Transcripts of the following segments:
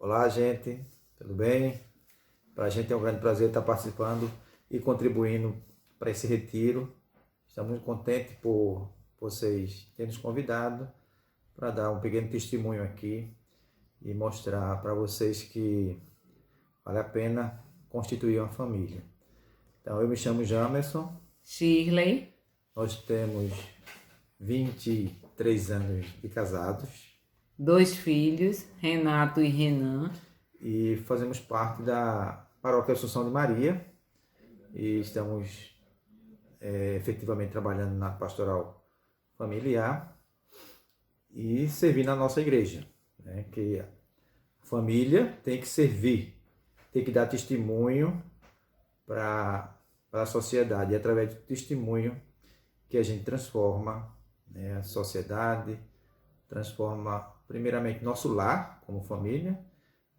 Olá, gente, tudo bem? Para a gente é um grande prazer estar participando e contribuindo para esse retiro. Estamos muito contentes por vocês terem nos convidado para dar um pequeno testemunho aqui e mostrar para vocês que vale a pena constituir uma família. Então, eu me chamo Jamerson. Shirley. Nós temos 23 anos de casados. 2 filhos, Renato e Renan. E fazemos parte da Paróquia Assunção de Maria. E estamos efetivamente trabalhando na pastoral familiar e servindo na nossa igreja. Né? Que a família tem que servir, tem que dar testemunho para a sociedade. E através do testemunho que a gente transforma, né, a sociedade, transforma primeiramente nosso lar como família,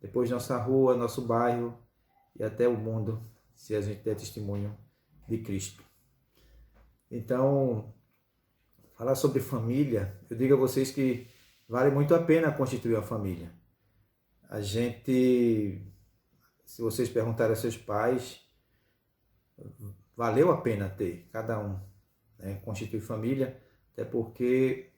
depois nossa rua, nosso bairro e até o mundo, se a gente der testemunho de Cristo. Então, falar sobre família, eu digo a vocês que vale muito a pena constituir uma família. A gente, se vocês perguntarem aos seus pais, valeu a pena ter cada um, né, constituir família, até porque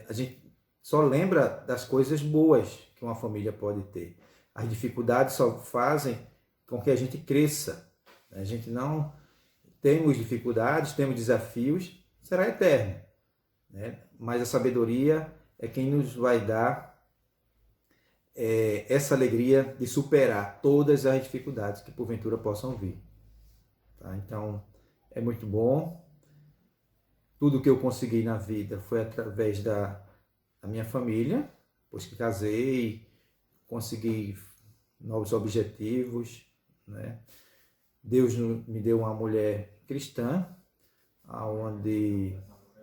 a gente só lembra das coisas boas que uma família pode ter. As dificuldades só fazem com que a gente cresça. A gente não temos dificuldades, temos desafios, será eterno, né? Mas a sabedoria é quem nos vai dar essa alegria de superar todas as dificuldades que porventura possam vir. Tá? Então, é muito bom. Tudo que eu consegui na vida foi através da minha família, depois que casei, consegui novos objetivos, né? Deus me deu uma mulher cristã, onde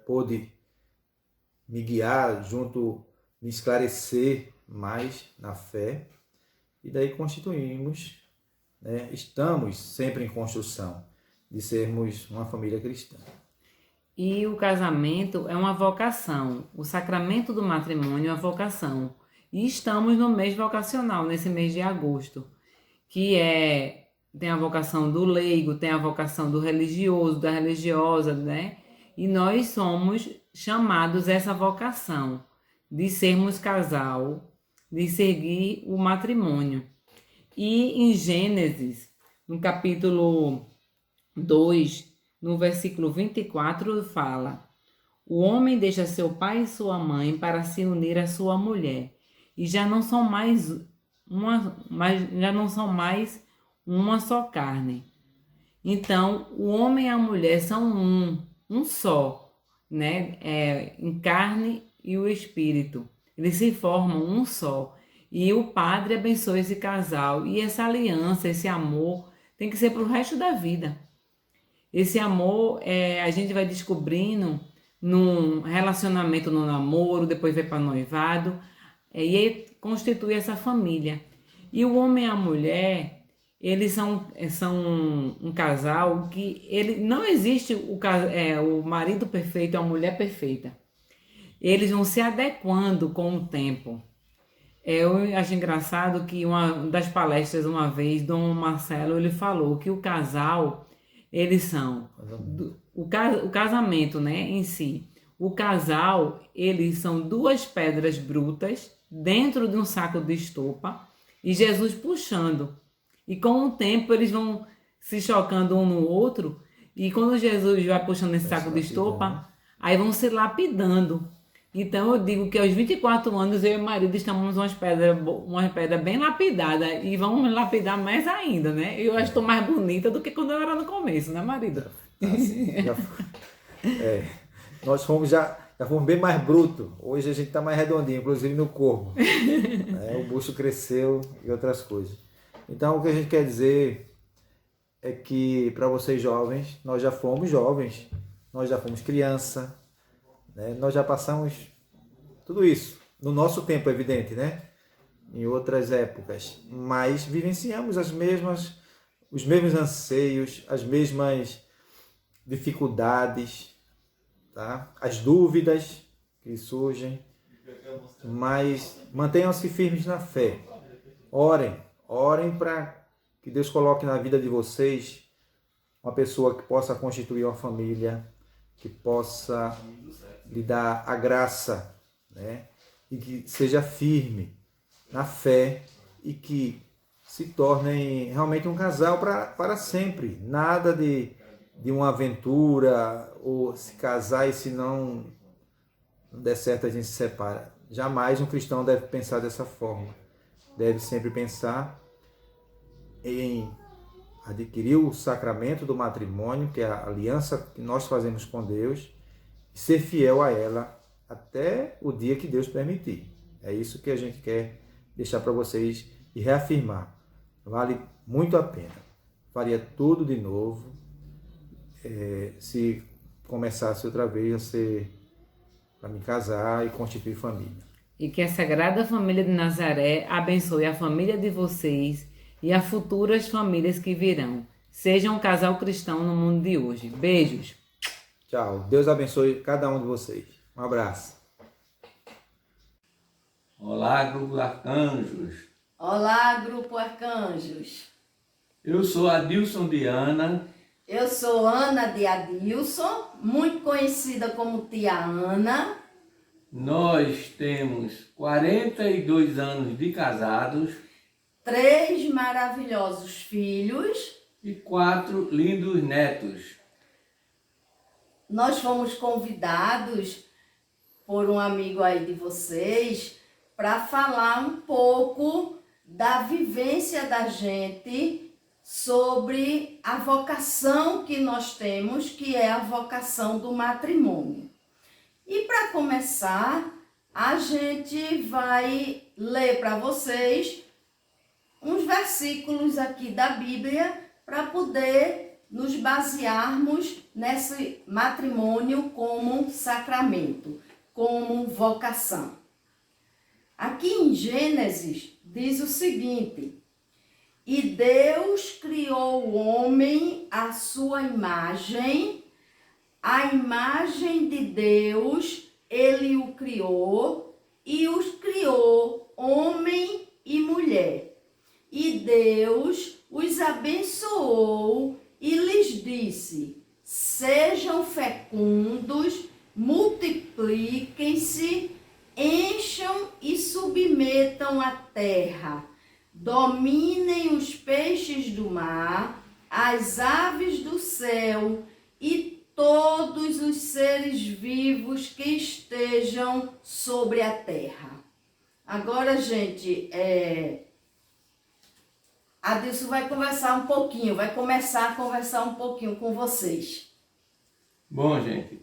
pôde me guiar junto, me esclarecer mais na fé, e daí constituímos, né? Estamos sempre em construção de sermos uma família cristã. E o casamento é uma vocação, o sacramento do matrimônio é uma vocação. E estamos no mês vocacional, nesse mês de agosto, que tem a vocação do leigo, tem a vocação do religioso, da religiosa, né? E nós somos chamados a essa vocação de sermos casal, de seguir o matrimônio. E em Gênesis, no capítulo 2, no versículo 24, fala: o homem deixa seu pai e sua mãe para se unir à sua mulher, e já não são mais uma só carne. Então, o homem e a mulher são um só, né? Em carne e o espírito. Eles se formam um só. E o padre abençoa esse casal. E essa aliança, esse amor, tem que ser para o resto da vida. Esse amor a gente vai descobrindo num relacionamento, no namoro, depois vai para noivado, e aí constitui essa família. E o homem e a mulher, eles são um casal que não existe o marido perfeito e a mulher perfeita. Eles vão se adequando com o tempo. Eu acho engraçado que uma das palestras, uma vez, Dom Marcelo, ele falou que o casal, eles são o casamento, né, em si. O casal, eles são 2 pedras brutas dentro de um saco de estopa e Jesus puxando. E com o tempo eles vão se chocando um no outro, e quando Jesus vai puxando esse saco de estopa, aí vão se lapidando. Então eu digo que aos 24 anos eu e o marido estamos uma pedra bem lapidada, e vamos lapidar mais ainda, né? Eu acho que estou mais bonita do que quando eu era no começo, né, marido? Assim, nós já fomos bem mais bruto. Hoje a gente está mais redondinho, inclusive no corpo. O bucho cresceu e outras coisas. Então o que a gente quer dizer é que para vocês jovens, nós já fomos jovens, nós já fomos criança, né? Nós já passamos tudo isso. No nosso tempo, é evidente, né? Em outras épocas. Mas vivenciamos os mesmos anseios, as mesmas dificuldades, tá? As dúvidas que surgem. mas mantenham-se firmes na fé. Orem para que Deus coloque na vida de vocês uma pessoa que possa constituir uma família, que possa lhe dar a graça, né? E que seja firme na fé e que se tornem realmente um casal para sempre. Nada de uma aventura ou se casar e se não der certo a gente se separa. Jamais um cristão deve pensar dessa forma. Deve sempre pensar em adquirir o sacramento do matrimônio, que é a aliança que nós fazemos com Deus, e ser fiel a ela até o dia que Deus permitir. É isso que a gente quer deixar para vocês e reafirmar. Vale muito a pena. Faria tudo de novo se começasse outra vez a ser para me casar e constituir família. E que a Sagrada Família de Nazaré abençoe a família de vocês e a futuras famílias que virão. Sejam um casal cristão no mundo de hoje. Beijos. Tchau. Deus abençoe cada um de vocês. Um abraço. Olá, Grupo Arcanjos. Olá, Grupo Arcanjos. Eu sou Adilson de Ana. Eu sou Ana de Adilson, muito conhecida como Tia Ana. Nós temos 42 anos de casados 3 maravilhosos filhos. e 4 lindos netos. Nós fomos convidados por um amigo aí de vocês para falar um pouco da vivência da gente sobre a vocação que nós temos, que é a vocação do matrimônio. E para começar, a gente vai ler para vocês uns versículos aqui da Bíblia para poder nos basearmos nesse matrimônio como sacramento, como vocação. Aqui em Gênesis diz o seguinte: e Deus criou o homem à sua imagem, a imagem de Deus ele o criou, e os criou homem e mulher. E Deus os abençoou e lhes disse: sejam fecundos, multipliquem-se, encham e submetam a terra, dominem os peixes do mar, as aves do céu e todos os seres vivos que estejam sobre a terra. Agora, gente, Adilson vai começar a conversar um pouquinho com vocês. Bom, gente,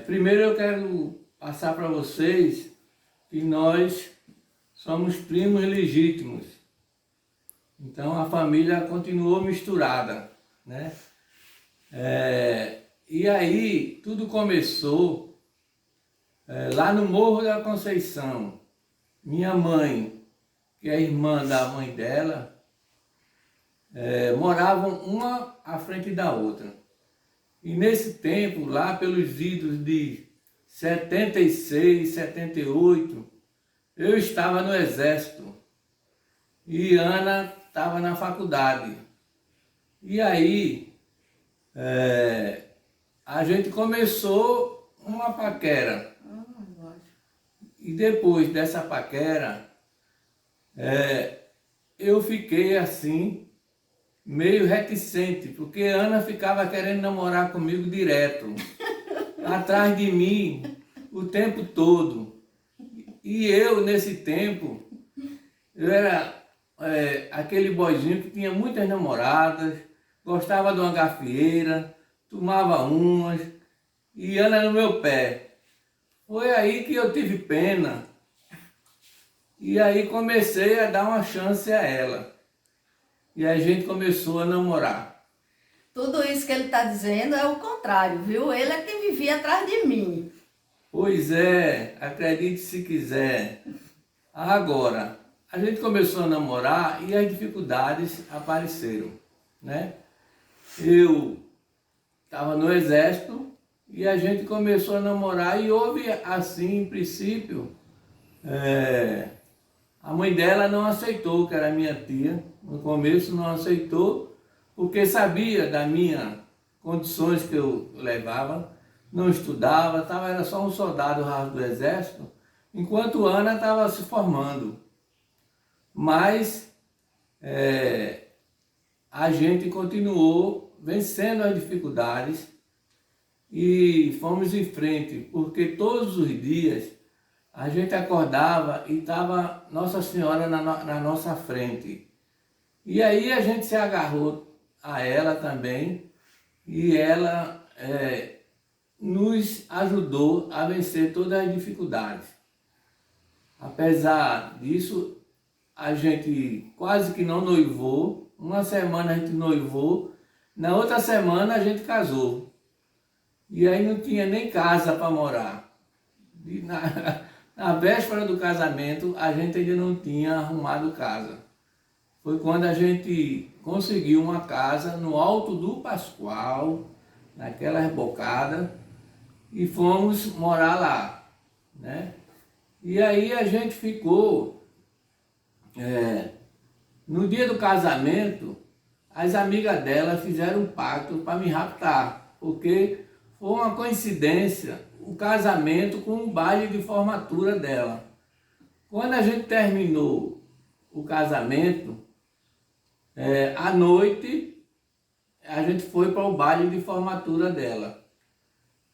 primeiro eu quero passar para vocês que nós somos primos legítimos. Então a família continuou misturada, né? E aí tudo começou lá no Morro da Conceição. Minha mãe, que é irmã da mãe dela, moravam uma à frente da outra. E nesse tempo, lá pelos idos de 76, 78, eu estava no exército e Ana estava na faculdade. E aí a gente começou uma paquera. E depois dessa paquera, eu fiquei assim, meio reticente, porque Ana ficava querendo namorar comigo direto, atrás de mim, o tempo todo. E eu, nesse tempo, eu era aquele boizinho que tinha muitas namoradas, gostava de uma gafieira, tomava umas, e Ana no meu pé. Foi aí que eu tive pena, e aí comecei a dar uma chance a ela. E a gente começou a namorar. Tudo isso que ele está dizendo é o contrário, viu? Ele é quem vivia atrás de mim. Pois é, acredite se quiser. Agora, a gente começou a namorar e as dificuldades apareceram, né? Eu estava no exército e a gente começou a namorar e houve, assim, em princípio, A mãe dela não aceitou, que era minha tia. No começo não aceitou, porque sabia das minhas condições que eu levava. Não estudava, era só um soldado raso do exército, enquanto Ana estava se formando. Mas a gente continuou vencendo as dificuldades e fomos em frente, porque todos os dias a gente acordava e estava Nossa Senhora na nossa frente. E aí a gente se agarrou a ela também, e ela nos ajudou a vencer todas as dificuldades. Apesar disso, a gente quase que não noivou. Uma semana a gente noivou, na outra semana a gente casou. E aí não tinha nem casa para morar. E na véspera do casamento, a gente ainda não tinha arrumado casa. Foi quando a gente conseguiu uma casa no Alto do Pascoal, naquela rebocada, e fomos morar lá, né? E aí a gente ficou, no dia do casamento, as amigas dela fizeram um pacto para me raptar, porque foi uma coincidência o casamento com o baile de formatura dela. Quando a gente terminou o casamento, à noite, a gente foi para o baile de formatura dela.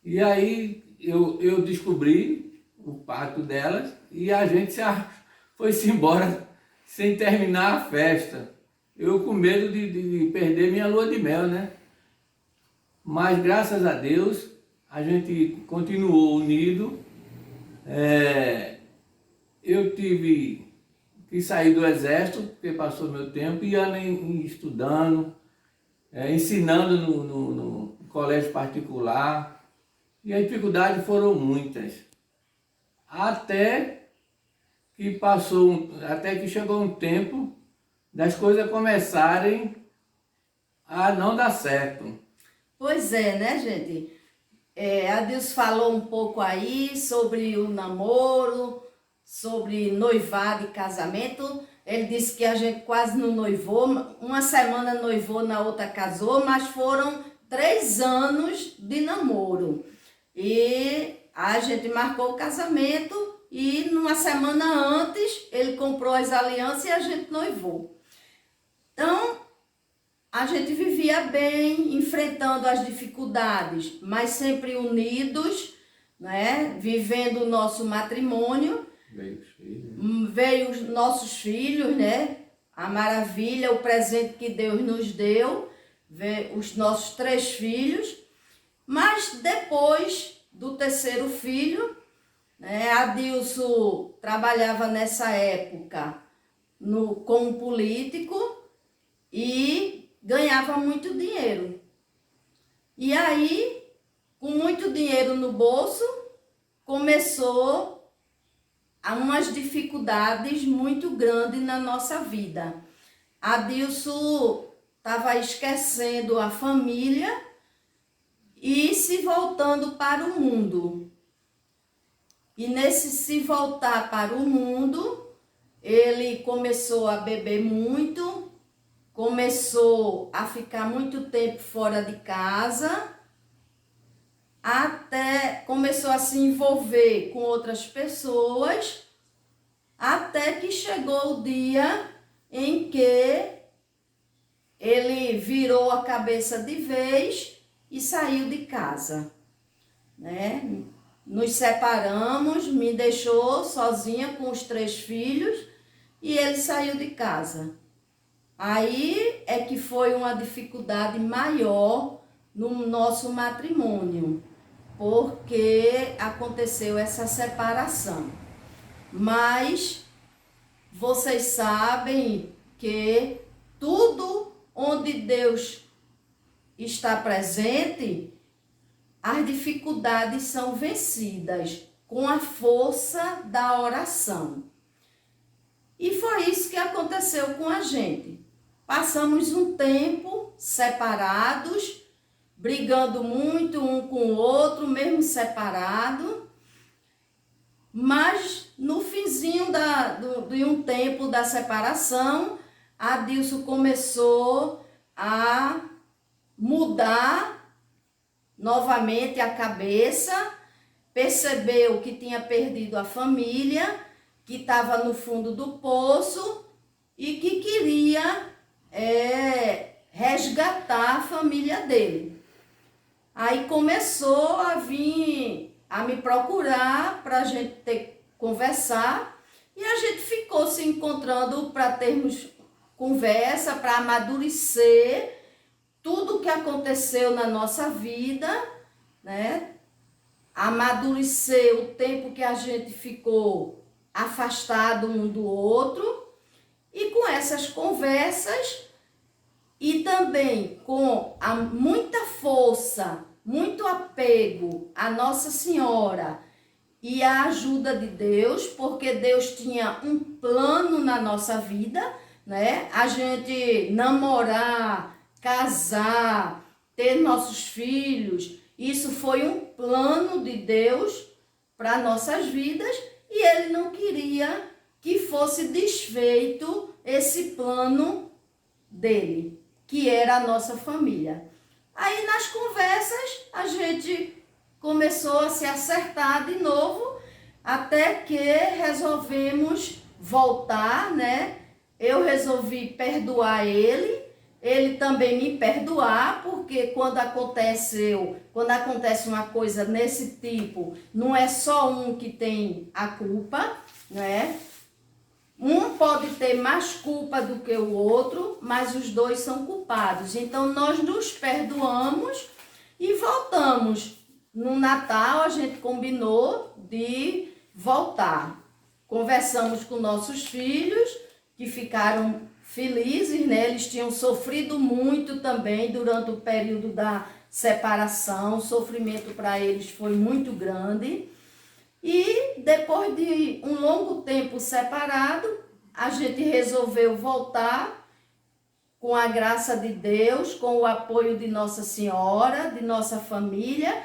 E aí eu descobri o pacto delas e a gente foi-se embora sem terminar a festa. Eu com medo de perder minha lua de mel, né? Mas graças a Deus a gente continuou unido. Eu tive que sair do exército, porque passou meu tempo, e ela estudando, ensinando no colégio particular. E as dificuldades foram muitas. Até que chegou um tempo das coisas começarem a não dar certo. Pois é, né, gente? Adilson falou um pouco aí sobre o namoro, sobre noivado e casamento. Ele disse que a gente quase não noivou, uma semana noivou, na outra casou, mas foram 3 anos de namoro. E a gente marcou o casamento e numa semana antes ele comprou as alianças e a gente noivou. Então, a gente vivia bem, enfrentando as dificuldades, mas sempre unidos, né? Vivendo o nosso matrimônio. Veio os nossos filhos, né? A maravilha, o presente que Deus nos deu, veio os nossos 3 filhos. Mas depois do 3º filho, né, Adilson trabalhava nessa época como político e ganhava muito dinheiro. E aí, com muito dinheiro no bolso, começou umas dificuldades muito grandes na nossa vida. Adilson estava esquecendo a família e se voltando para o mundo. E nesse se voltar para o mundo, ele começou a beber muito, começou a ficar muito tempo fora de casa, até começou a se envolver com outras pessoas, até que chegou o dia em que ele virou a cabeça de vez e saiu de casa, né? Nos separamos, me deixou sozinha com os 3 filhos e ele saiu de casa. Aí é que foi uma dificuldade maior no nosso matrimônio, porque aconteceu essa separação. Mas vocês sabem que tudo onde Deus está presente, as dificuldades são vencidas com a força da oração. E foi isso que aconteceu com a gente. Passamos um tempo separados, brigando muito um com o outro, mesmo separado. Mas no finzinho de um tempo da separação, Adilson começou a mudar novamente a cabeça, percebeu que tinha perdido a família, que estava no fundo do poço e que queria resgatar a família dele. Aí começou a vir a me procurar para a gente conversar, e a gente ficou se encontrando para termos conversa, para amadurecer tudo o que aconteceu na nossa vida, né? Amadurecer o tempo que a gente ficou afastado um do outro, e com essas conversas e também com muita força, muito apego à Nossa Senhora e à ajuda de Deus, porque Deus tinha um plano na nossa vida, né? A gente namorar, casar, ter nossos filhos, isso foi um plano de Deus para nossas vidas, e Ele não queria que fosse desfeito esse plano dele, que era a nossa família. Aí nas conversas a gente começou a se acertar de novo, até que resolvemos voltar, né? Eu resolvi perdoar ele, ele também me perdoar, porque quando acontece uma coisa nesse tipo, não é só um que tem a culpa, né? Um pode ter mais culpa do que o outro, mas os dois são culpados. Então, nós nos perdoamos e voltamos. No Natal, a gente combinou de voltar. Conversamos com nossos filhos, que ficaram felizes, né? Eles tinham sofrido muito também durante o período da separação. O sofrimento para eles foi muito grande. E depois de um longo tempo separado, a gente resolveu voltar com a graça de Deus, com o apoio de Nossa Senhora, de nossa família,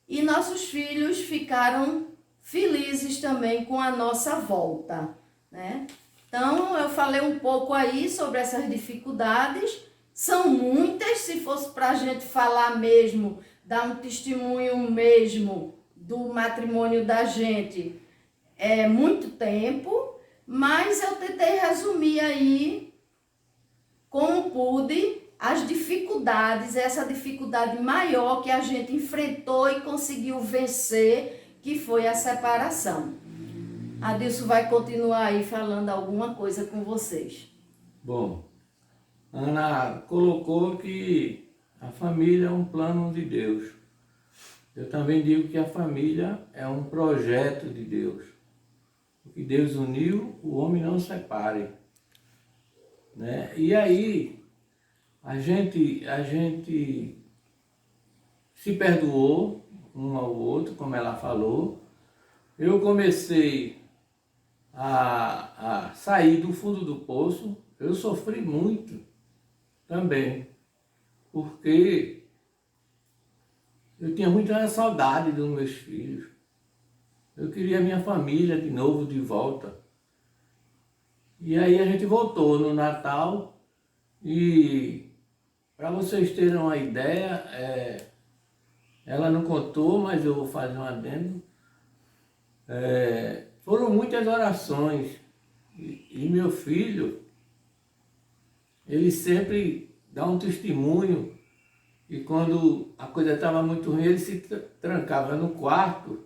e nossos filhos ficaram felizes também com a nossa volta, né? Então, eu falei um pouco aí sobre essas dificuldades. São muitas, se fosse para a gente falar mesmo, dar um testemunho mesmo do matrimônio da gente, é muito tempo, mas eu tentei resumir aí, como pude, as dificuldades, essa dificuldade maior que a gente enfrentou e conseguiu vencer, que foi a separação. Adilson vai continuar aí falando alguma coisa com vocês. Bom, Ana colocou que a família é um plano de Deus. Eu também digo que a família é um projeto de Deus. O que Deus uniu, o homem não separe, né? E aí, a gente se perdoou um ao outro, como ela falou. Eu comecei a sair do fundo do poço. Eu sofri muito também, porque eu tinha muita saudade dos meus filhos. Eu queria minha família de novo, de volta. E aí a gente voltou no Natal, e para vocês terem uma ideia, ela não contou, mas eu vou fazer um adendo. Foram muitas orações, e meu filho, ele sempre dá um testemunho. E quando a coisa estava muito ruim, ele se trancava no quarto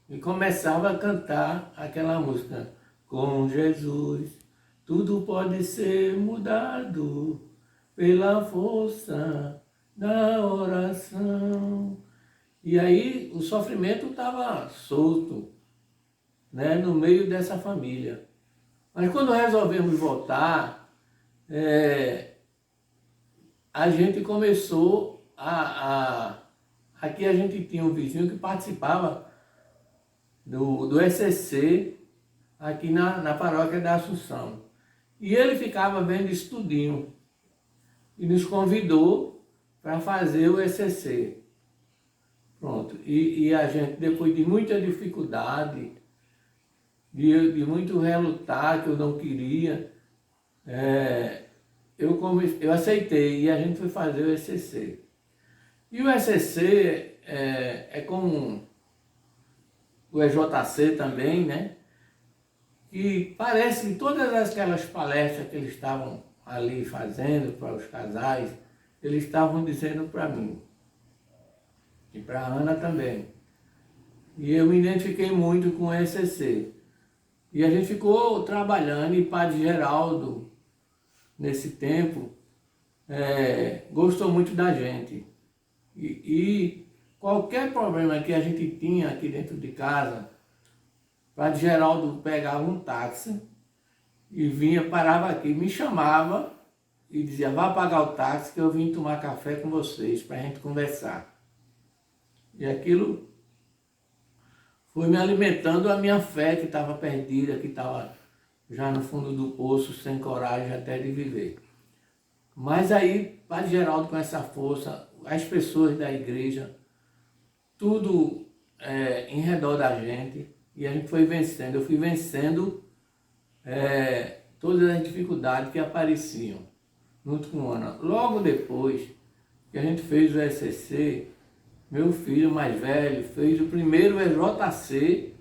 e começava a cantar aquela música. Com Jesus, tudo pode ser mudado pela força da oração. E aí o sofrimento estava solto, né, no meio dessa família. Mas quando resolvemos voltar, a gente começou aqui a gente tinha um vizinho que participava do ECC aqui na paróquia da Assunção. E ele ficava vendo estudinho e nos convidou para fazer o ECC. Pronto. E a gente, depois de muita dificuldade, de muito relutar, que eu não queria, eu aceitei e a gente foi fazer o ECC. E o ECC é como o EJC também, né? E parece que todas aquelas palestras que eles estavam ali fazendo para os casais, eles estavam dizendo para mim, e para a Ana também. E eu me identifiquei muito com o ECC. E a gente ficou trabalhando, e Padre Geraldo, nesse tempo, gostou muito da gente. E qualquer problema que a gente tinha aqui dentro de casa, Padre Geraldo pegava um táxi e vinha, parava aqui, me chamava e dizia, vá pagar o táxi que eu vim tomar café com vocês para a gente conversar. E aquilo foi me alimentando a minha fé que estava perdida, que estava já no fundo do poço, sem coragem até de viver. Mas aí, Padre Geraldo com essa força, as pessoas da igreja, tudo em redor da gente, e a gente foi vencendo. Eu fui vencendo todas as dificuldades que apareciam, junto com Ana. Logo depois que a gente fez o ECC, meu filho mais velho fez o primeiro EJC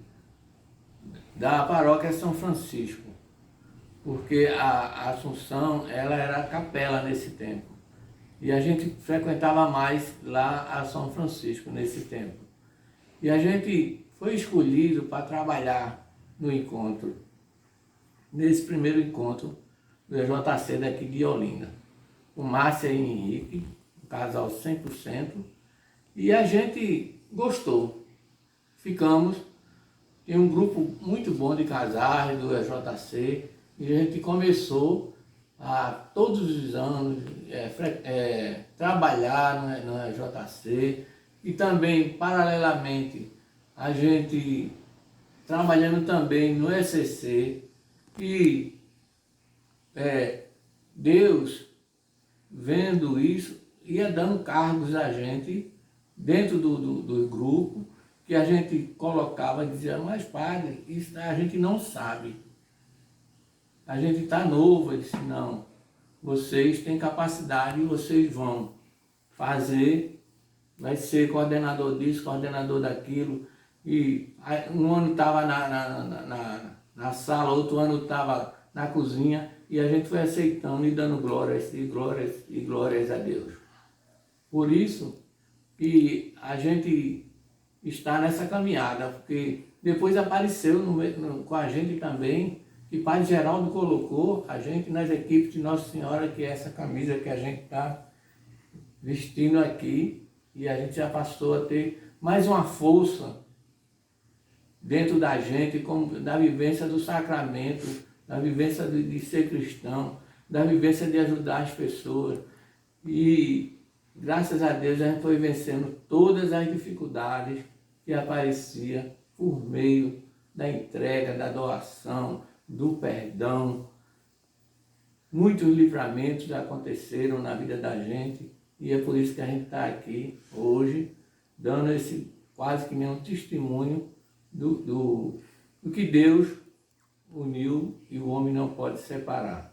da paróquia São Francisco, porque a Assunção, ela era capela nesse tempo. E a gente frequentava mais lá a São Francisco nesse tempo. E a gente foi escolhido para trabalhar no encontro, nesse primeiro encontro do EJC daqui de Olinda. O Márcia e Henrique, um casal 100%, e a gente gostou. Ficamos, tem um grupo muito bom de casais do EJC, e a gente começou a todos os anos trabalhar no EJC, e também, paralelamente, a gente trabalhando também no ECC, e Deus, vendo isso, ia dando cargos a gente dentro do grupo, que a gente colocava e dizia, mas padre, isso a gente não sabe. A gente está novo. Eu disse, não, vocês têm capacidade e vocês vão fazer, vai ser coordenador disso, coordenador daquilo. E um ano estava na sala, outro ano estava na cozinha, e a gente foi aceitando e dando glórias e glórias e glórias a Deus. Por isso que a gente está nessa caminhada, porque depois apareceu com a gente também, que Padre Geraldo colocou a gente nas equipes de Nossa Senhora, que é essa camisa que a gente está vestindo aqui, e a gente já passou a ter mais uma força dentro da gente, como da vivência do sacramento, da vivência de ser cristão, da vivência de ajudar as pessoas. E graças a Deus a gente foi vencendo todas as dificuldades que apareciam por meio da entrega, da doação, do perdão. Muitos livramentos aconteceram na vida da gente, e é por isso que a gente está aqui hoje, dando esse quase que nenhum testemunho do que Deus uniu e o homem não pode separar.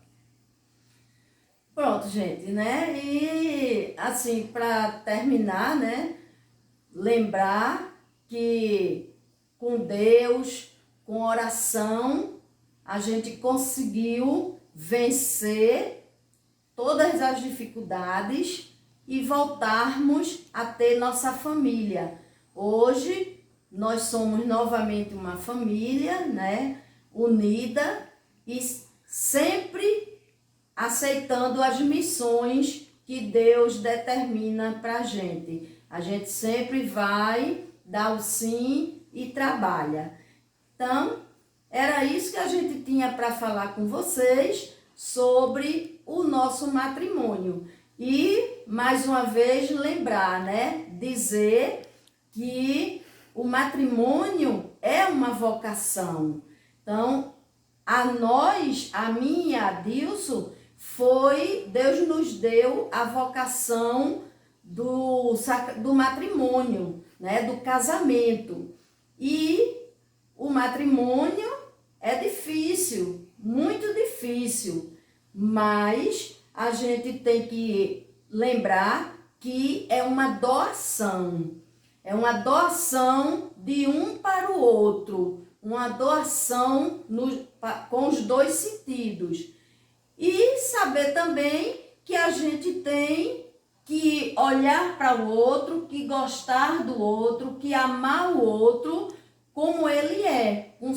Pronto, gente, né? E assim, para terminar, né? Lembrar que com Deus, com oração, a gente conseguiu vencer todas as dificuldades e voltarmos a ter nossa família. Hoje, nós somos novamente uma família, né? Unida e sempre aceitando as missões que Deus determina para a gente. A gente sempre vai dar o sim e trabalha. Então, era isso que a gente tinha para falar com vocês sobre o nosso matrimônio. E, mais uma vez, lembrar, né? Dizer que o matrimônio é uma vocação. Então, a mim e a Adilson, Deus nos deu a vocação do matrimônio, né? Do casamento. E o matrimônio muito difícil, mas a gente tem que lembrar que é uma doação de um para o outro, uma doação com os dois sentidos. E saber também que a gente tem que olhar para o outro, que gostar do outro, que amar o outro como ele é, com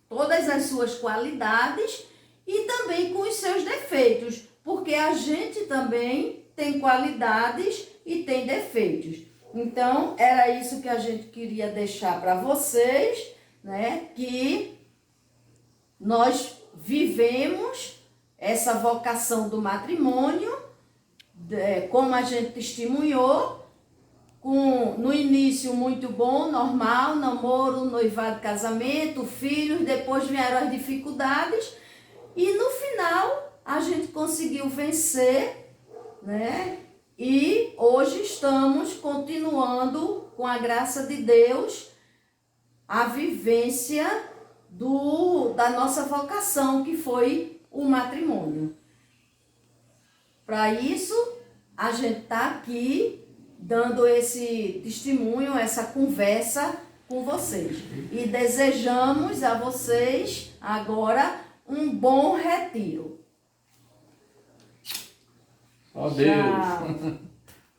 todas as suas qualidades e também com os seus defeitos, porque a gente também tem qualidades e tem defeitos. Então, era isso que a gente queria deixar para vocês, né? Que nós vivemos essa vocação do matrimônio, como a gente testemunhou, no início muito bom, normal, namoro, noivado, casamento, filhos, depois vieram as dificuldades e no final a gente conseguiu vencer, né? E hoje estamos continuando, com a graça de Deus, a vivência da nossa vocação, que foi o matrimônio. Para isso, a gente está aqui dando esse testemunho, essa conversa com vocês. E desejamos a vocês agora um bom retiro. Ó Deus! Tchau.